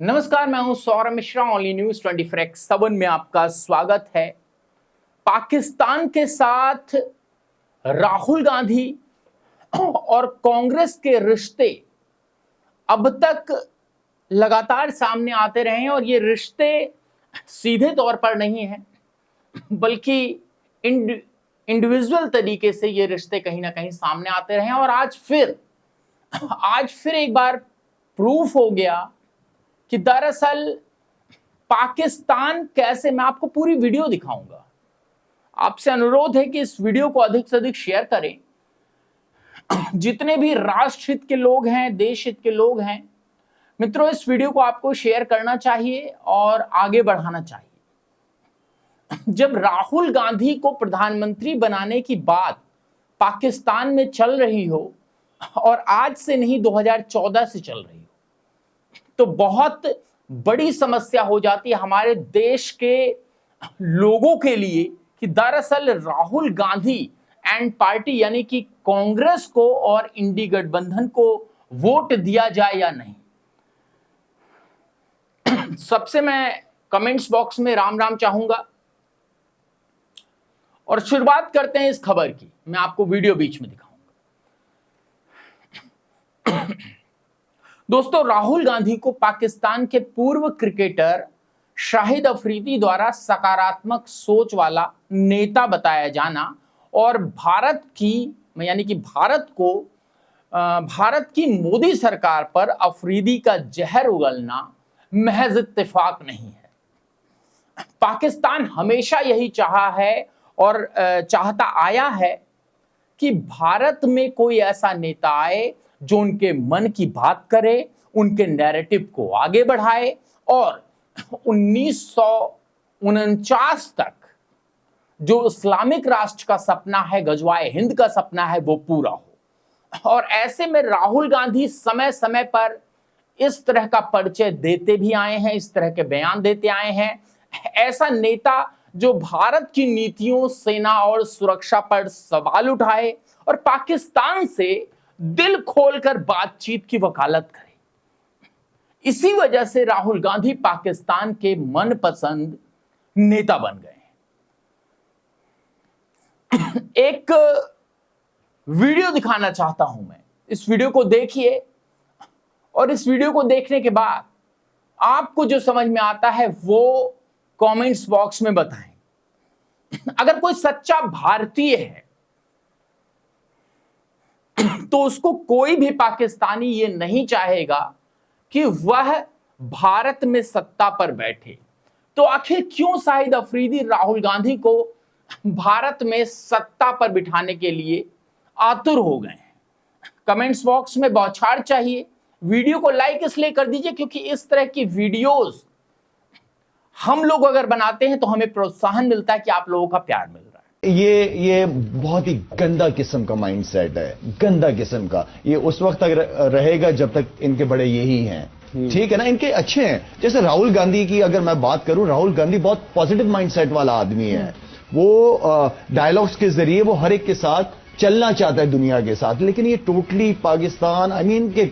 नमस्कार, मैं हूं Saurabh Mishra. Only news 24x7 में आपका स्वागत है। पाकिस्तान के साथ राहुल गांधी और कांग्रेस के रिश्ते अब तक लगातार सामने आते रहे हैं और ये रिश्ते सीधे तौर पर नहीं है, बल्कि इंडिविजुअल तरीके से ये रिश्ते कहीं ना कहीं सामने आते रहे हैं। और आज फिर एक बार प्रूफ हो गया कि दरअसल पाकिस्तान कैसे, मैं आपको पूरी वीडियो दिखाऊंगा। आपसे अनुरोध है कि इस वीडियो को अधिक से अधिक शेयर करें। जितने भी राष्ट्र हित के लोग हैं, देश हित के लोग हैं, मित्रों, इस वीडियो को आपको शेयर करना चाहिए और आगे बढ़ाना चाहिए। जब राहुल गांधी को प्रधानमंत्री बनाने की बात पाकिस्तान में चल रही हो और आज से नहीं 2014 से चल रही हो, तो बहुत बड़ी समस्या हो जाती है हमारे देश के लोगों के लिए कि दरअसल राहुल गांधी एंड पार्टी यानी कि कांग्रेस को और इंडी गठबंधन को वोट दिया जाए या नहीं। सबसे मैं कमेंट्स बॉक्स में राम राम चाहूंगा और शुरुआत करते हैं इस खबर की। मैं आपको वीडियो बीच में दिखाऊंगा। दोस्तों, राहुल गांधी को पाकिस्तान के पूर्व क्रिकेटर शाहिद अफरीदी द्वारा सकारात्मक सोच वाला नेता बताया जाना और भारत की मोदी सरकार पर अफरीदी का जहर उगलना महज इत्तेफाक नहीं है। पाकिस्तान हमेशा यही चाहा है और चाहता आया है कि भारत में कोई ऐसा नेता आए जो उनके मन की बात करे, उनके नैरेटिव को आगे बढ़ाए और 1949 तक जो इस्लामिक राष्ट्र का सपना है, गजवाए हिंद का सपना है, वो पूरा हो। और ऐसे में राहुल गांधी समय समय पर इस तरह का परिचय देते भी आए हैं, इस तरह के बयान देते आए हैं। ऐसा नेता जो भारत की नीतियों, सेना और सुरक्षा पर सवाल उठाए और पाकिस्तान से दिल खोलकर बातचीत की वकालत करे। इसी वजह से राहुल गांधी पाकिस्तान के मनपसंद नेता बन गए। एक वीडियो दिखाना चाहता हूं मैं। इस वीडियो को देखिए और इस वीडियो को देखने के बाद आपको जो समझ में आता है वो कमेंट्स बॉक्स में बताएं। अगर कोई सच्चा भारतीय है तो उसको कोई भी पाकिस्तानी ये नहीं चाहेगा कि वह भारत में सत्ता पर बैठे। तो आखिर क्यों शाहिद अफरीदी राहुल गांधी को भारत में सत्ता पर बिठाने के लिए आतुर हो गए हैं? कमेंट्स बॉक्स में बौछार चाहिए। वीडियो को लाइक इसलिए कर दीजिए क्योंकि इस तरह की वीडियोस हम लोग अगर बनाते हैं तो हमें प्रोत्साहन मिलता है कि आप लोगों का प्यार मिल रहा है। ये बहुत ही गंदा किस्म का माइंडसेट है, गंदा किस्म का। ये उस वक्त तक रहेगा जब तक इनके बड़े यही हैं, ठीक है ना। इनके अच्छे हैं। जैसे राहुल गांधी की अगर मैं बात करूं, राहुल गांधी बहुत पॉजिटिव माइंडसेट वाला आदमी है। वो डायलॉग्स के जरिए वो हर एक के साथ चलना चाहता है, दुनिया के साथ। लेकिन ये टोटली पाकिस्तान, आई मीन के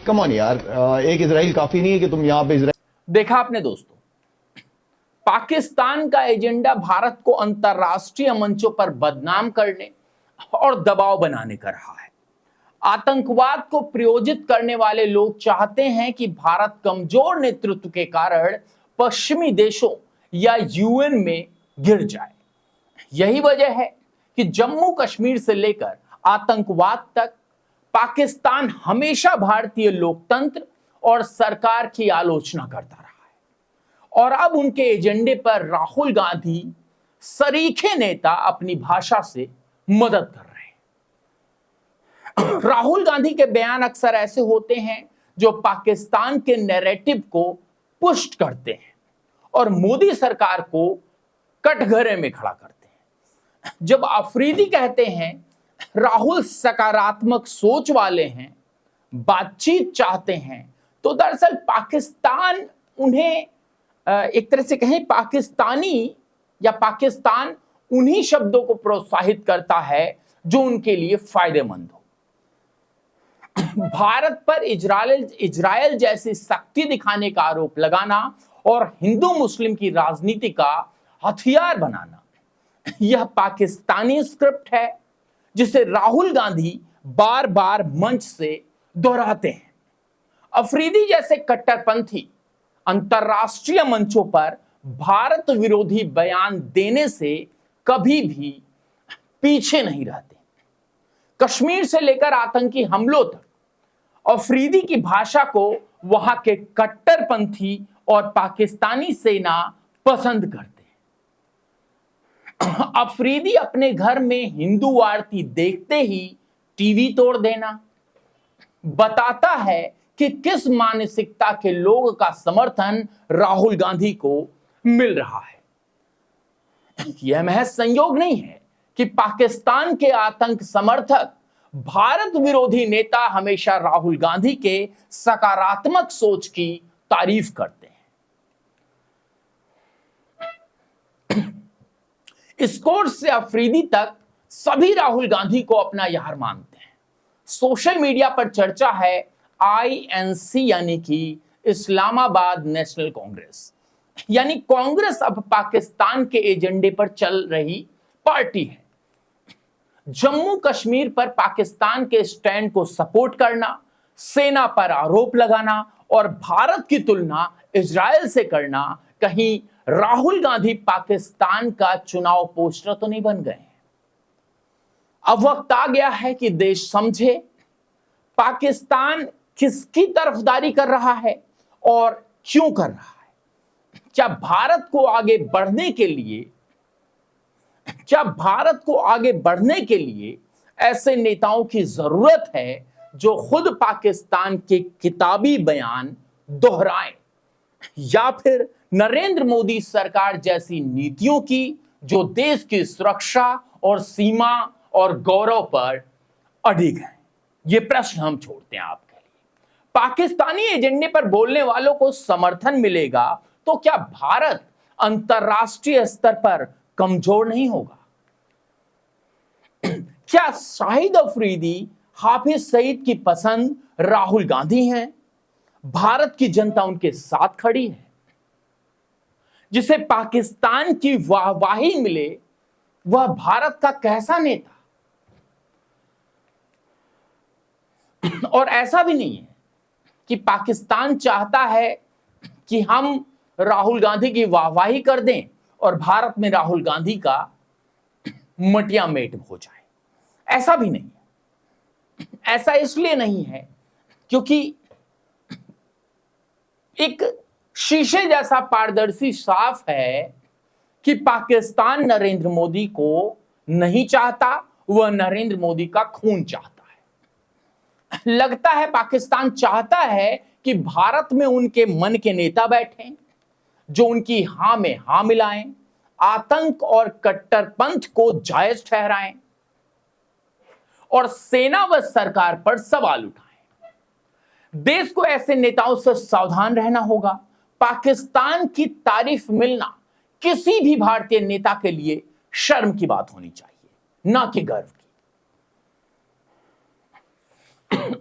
कम ऑन यार, एक इजराइल काफी नहीं है कि तुम यहां पे इजराइल। देखा आपने दोस्तों, पाकिस्तान का एजेंडा भारत को अंतरराष्ट्रीय मंचों पर बदनाम करने और दबाव बनाने का रहा है। आतंकवाद को प्रायोजित करने वाले लोग चाहते हैं कि भारत कमजोर नेतृत्व के कारण पश्चिमी देशों या यूएन में गिर जाए। यही वजह है कि जम्मू कश्मीर से लेकर आतंकवाद तक पाकिस्तान हमेशा भारतीय लोकतंत्र और सरकार की आलोचना करता रहा है। और अब उनके एजेंडे पर राहुल गांधी सरीखे नेता अपनी भाषा से मदद कर रहे हैं। राहुल गांधी के बयान अक्सर ऐसे होते हैं जो पाकिस्तान के नैरेटिव को पुष्ट करते हैं और मोदी सरकार को कटघरे में खड़ा करते हैं। जब अफरीदी कहते हैं राहुल सकारात्मक सोच वाले हैं, बातचीत चाहते हैं, तो दरअसल पाकिस्तान उन्हें एक तरह से कहें पाकिस्तानी या पाकिस्तान उन्हीं शब्दों को प्रोत्साहित करता है जो उनके लिए फायदेमंद हो। भारत पर इजरायल जैसी सख्ती दिखाने का आरोप लगाना और हिंदू मुस्लिम की राजनीति का हथियार बनाना, यह पाकिस्तानी स्क्रिप्ट है जिसे राहुल गांधी बार बार मंच से दोहराते हैं। अफरीदी जैसे कट्टरपंथी अंतरराष्ट्रीय मंचों पर भारत विरोधी बयान देने से कभी भी पीछे नहीं रहते। कश्मीर से लेकर आतंकी हमलों तक अफरीदी की भाषा को वहां के कट्टरपंथी और पाकिस्तानी सेना पसंद करते हैं। अफरीदी अपने घर में हिंदू आरती देखते ही टीवी तोड़ देना बताता है कि किस मानसिकता के लोग का समर्थन राहुल गांधी को मिल रहा है। यह महज संयोग नहीं है कि पाकिस्तान के आतंक समर्थक भारत विरोधी नेता हमेशा राहुल गांधी के सकारात्मक सोच की तारीफ करते हैं। स्कोर से अफरीदी तक सभी राहुल गांधी को अपना यार मानते हैं। सोशल मीडिया पर चर्चा है आईएनसी यानी कि इस्लामाबाद नेशनल कांग्रेस, यानी कांग्रेस अब पाकिस्तान के एजेंडे पर चल रही पार्टी है। जम्मू कश्मीर पर पाकिस्तान के स्टैंड को सपोर्ट करना, सेना पर आरोप लगाना और भारत की तुलना इजरायल से करना, कहीं राहुल गांधी पाकिस्तान का चुनाव पोस्टर तो नहीं बन गए। अब वक्त आ गया है कि देश समझे पाकिस्तान किसकी तरफदारी कर रहा है और क्यों कर रहा है। क्या भारत को आगे बढ़ने के लिए ऐसे नेताओं की जरूरत है जो खुद पाकिस्तान के किताबी बयान दोहराएं, या फिर नरेंद्र मोदी सरकार जैसी नीतियों की जो देश की सुरक्षा और सीमा और गौरव पर अडिग है। ये प्रश्न हम छोड़ते हैं आपके लिए। पाकिस्तानी एजेंडे पर बोलने वालों को समर्थन मिलेगा तो क्या भारत अंतरराष्ट्रीय स्तर पर कमजोर नहीं होगा? क्या शाहिद अफरीदी, हाफिज सईद की पसंद राहुल गांधी हैं? भारत की जनता उनके साथ खड़ी है। जिसे पाकिस्तान की वाहवाही मिले वह भारत का कैसा नेता? और ऐसा भी नहीं है कि पाकिस्तान चाहता है कि हम राहुल गांधी की वाहवाही कर दें और भारत में राहुल गांधी का मटिया मेट हो जाए। ऐसा भी नहीं है। ऐसा इसलिए नहीं है क्योंकि एक शीशे जैसा पारदर्शी साफ है कि पाकिस्तान नरेंद्र मोदी को नहीं चाहता, वह नरेंद्र मोदी का खून चाहता है। लगता है पाकिस्तान चाहता है कि भारत में उनके मन के नेता बैठें जो उनकी हां में हां मिलाएं, आतंक और कट्टरपंथ को जायज ठहराएं और सेना व सरकार पर सवाल उठाएं। देश को ऐसे नेताओं से सावधान रहना होगा। पाकिस्तान की तारीफ मिलना किसी भी भारतीय नेता के लिए शर्म की बात होनी चाहिए, ना कि गर्व की।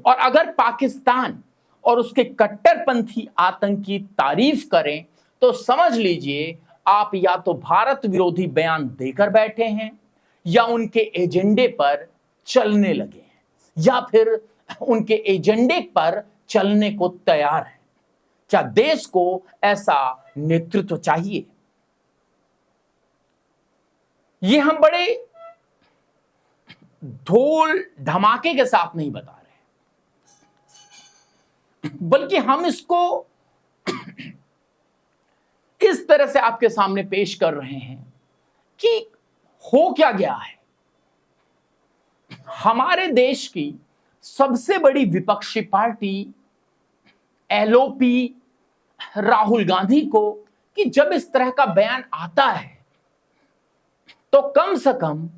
और अगर पाकिस्तान और उसके कट्टरपंथी आतंकी तारीफ करें तो समझ लीजिए आप या तो भारत विरोधी बयान देकर बैठे हैं या उनके एजेंडे पर चलने लगे हैं या फिर उनके एजेंडे पर चलने को तैयार हैं। क्या देश को ऐसा नेतृत्व चाहिए? ये हम बड़े ढोल धमाके के साथ नहीं बता रहे, बल्कि हम इसको इस तरह से आपके सामने पेश कर रहे हैं कि हो क्या गया है। हमारे देश की सबसे बड़ी विपक्षी पार्टी एलओपी राहुल गांधी को कि जब इस तरह का बयान आता है तो कम से कम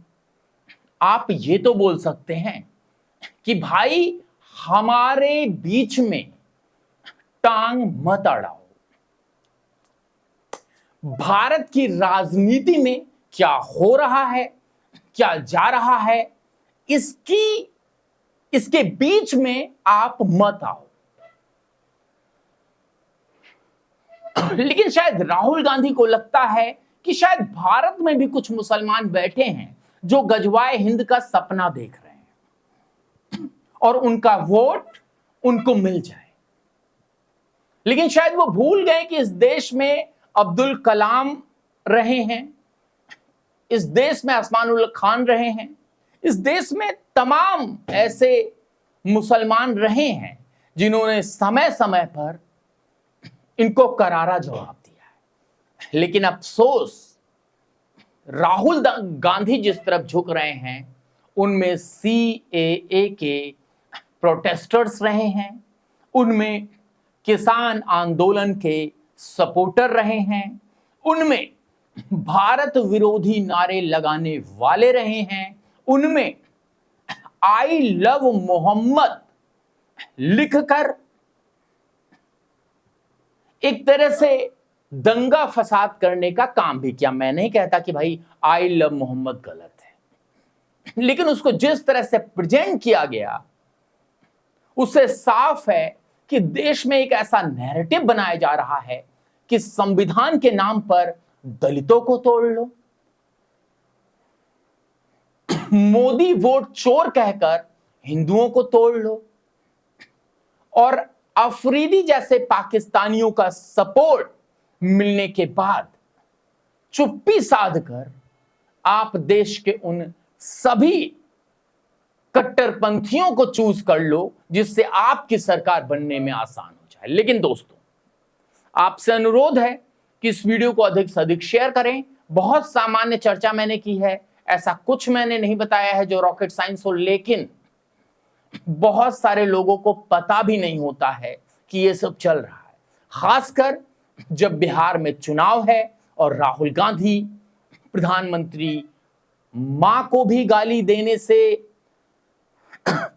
आप ये तो बोल सकते हैं कि भाई हमारे बीच में टांग मत अड़ाओ। भारत की राजनीति में क्या हो रहा है, क्या जा रहा है, इसके बीच में आप मत आओ। लेकिन शायद राहुल गांधी को लगता है कि शायद भारत में भी कुछ मुसलमान बैठे हैं जो गजवाए हिंद का सपना देख रहे हैं और उनका वोट उनको मिल जाए। लेकिन शायद वो भूल गए कि इस देश में अब्दुल कलाम रहे हैं, इस देश में उस्मानुल्लाह खान रहे हैं, इस देश में तमाम ऐसे मुसलमान रहे हैं जिन्होंने समय समय पर इनको करारा जवाब दिया है। लेकिन अफसोस राहुल गांधी जिस तरफ झुक रहे हैं उनमें CAA के प्रोटेस्टर्स रहे हैं, उनमें किसान आंदोलन के सपोर्टर रहे हैं, उनमें भारत विरोधी नारे लगाने वाले रहे हैं, उनमें आई लव मोहम्मद लिखकर एक तरह से दंगा फसाद करने का काम भी किया। मैं नहीं कहता कि भाई आई लव मोहम्मद गलत है, लेकिन उसको जिस तरह से प्रेजेंट किया गया उससे साफ है कि देश में एक ऐसा नैरेटिव बनाया जा रहा है कि संविधान के नाम पर दलितों को तोड़ लो, मोदी वोट चोर कहकर हिंदुओं को तोड़ लो, और अफरीदी जैसे पाकिस्तानियों का सपोर्ट मिलने के बाद चुप्पी साधकर आप देश के उन सभी कट्टरपंथियों को चूज कर लो जिससे आपकी सरकार बनने में आसान हो जाए। लेकिन दोस्तों, आपसे अनुरोध है कि इस वीडियो को अधिक से अधिक शेयर करें। बहुत सामान्य चर्चा मैंने की है, ऐसा कुछ मैंने नहीं बताया है जो रॉकेट साइंस हो, लेकिन बहुत सारे लोगों को पता भी नहीं होता है कि ये सब चल रहा है, खासकर जब बिहार में चुनाव है और राहुल गांधी प्रधानमंत्री मां को भी गाली देने से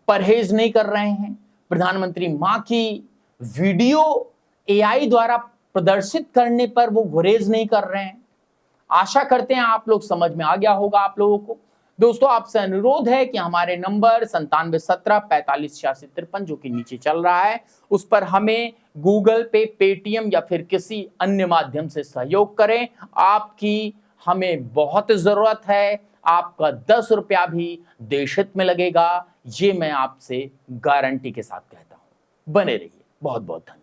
परहेज नहीं कर रहे हैं, प्रधानमंत्री मां की वीडियो AI द्वारा प्रदर्शित करने पर वो गुरेज नहीं कर रहे हैं। आशा करते हैं आप लोग समझ में आ गया होगा आप लोगों को। दोस्तों, आपसे अनुरोध है कि हमारे नंबर 9717458653 जो कि नीचे चल रहा है उस पर हमें गूगल पे, पेटीएम या फिर किसी अन्य माध्यम से सहयोग करें। आपकी हमें बहुत जरूरत है, आपका 10 रुपया भी देश हित में लगेगा, ये मैं आपसे गारंटी के साथ कहता हूं। बने रहिए, बहुत बहुत धन्यवाद।